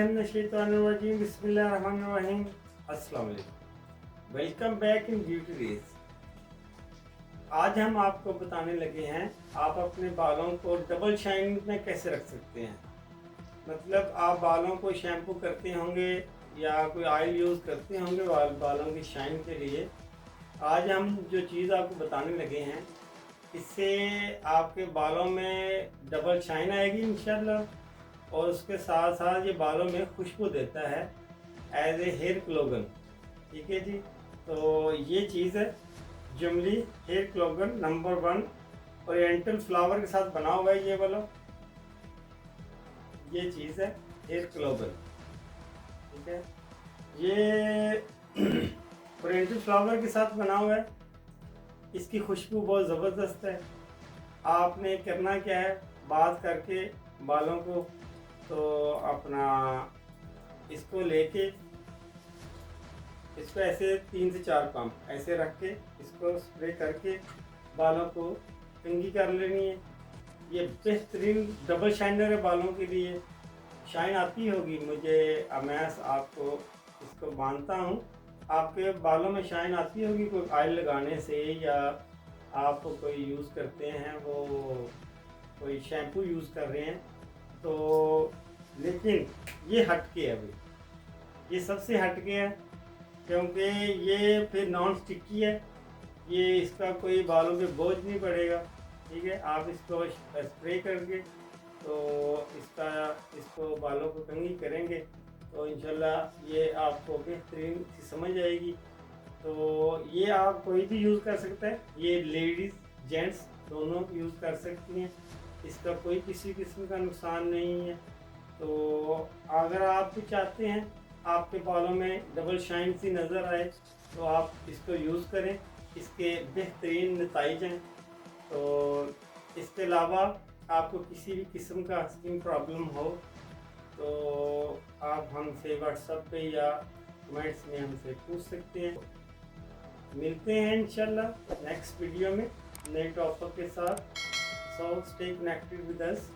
बिस्मिल्लाहिर्रहमानिर्रहीम बिस्मिल्लाहिर्रहमानिर्रहीम। अस्सलाम वालेकुम, welcome back in beauty race. आज हम आपको बताने लगे हैं आप अपने बालों को डबल शाइन में कैसे रख सकते हैं। मतलब आप बालों को शैम्पू करते होंगे या कोई ऑयल यूज़ करते होंगे बालों की शाइन के लिए। आज हम जो चीज़ आपको बताने लगे हैं इससे आपके बालों में डबल शाइन आएगी इंशाल्लाह, और उसके साथ साथ ये बालों में खुशबू देता है एज ए हेयर क्लोगन। ठीक है जी, तो ये चीज़ है जमली हेयर क्लोगन नंबर 1, ओरिएंटल फ्लावर के साथ बना हुआ है ये वाला। ये चीज़ है हेयर क्लोगन, ठीक है। ये ओरिएंटल फ्लावर के साथ बना हुआ है, इसकी खुशबू बहुत ज़बरदस्त है। आपने करना क्या है, बात करके बालों को तो अपना इसको लेके इसको ऐसे 3 से 4 पंप ऐसे रख के इसको स्प्रे करके बालों को कंघी कर लेनी है। ये बेहतरीन डबल शाइनर है बालों के लिए। शाइन आती होगी मुझे, मैं आपको इसको मानता हूँ आपके बालों में शाइन आती होगी कोई ऑयल लगाने से, या आप कोई यूज़ करते हैं वो कोई शैम्पू यूज़ कर रहे हैं तो। लेकिन ये हटके है, अभी ये सबसे हटके है क्योंकि ये फिर नॉन स्टिकी है। ये इसका कोई बालों पे बोझ नहीं पड़ेगा। ठीक है, आप इसको स्प्रे करके तो इसको बालों को कंघी करेंगे तो इंशाल्लाह ये आपको बेहतरीन सी समझ आएगी। तो ये आप कोई भी यूज़ कर सकता है, ये लेडीज़ जेंट्स दोनों यूज़ कर सकती हैं। इसका कोई किसी किस्म का नुकसान नहीं है। तो अगर आप भी चाहते हैं आपके बालों में डबल शाइन सी नज़र आए तो आप इसको यूज़ करें, इसके बेहतरीन नताइज हैं। तो इसके अलावा आपको किसी भी किस्म का स्किन प्रॉब्लम हो तो आप हमसे व्हाट्सएप पे या कमेंट्स में हमसे पूछ सकते हैं। मिलते हैं इंशाल्लाह नेक्स्ट वीडियो में नए टॉपिक के साथ। So stay connected with us.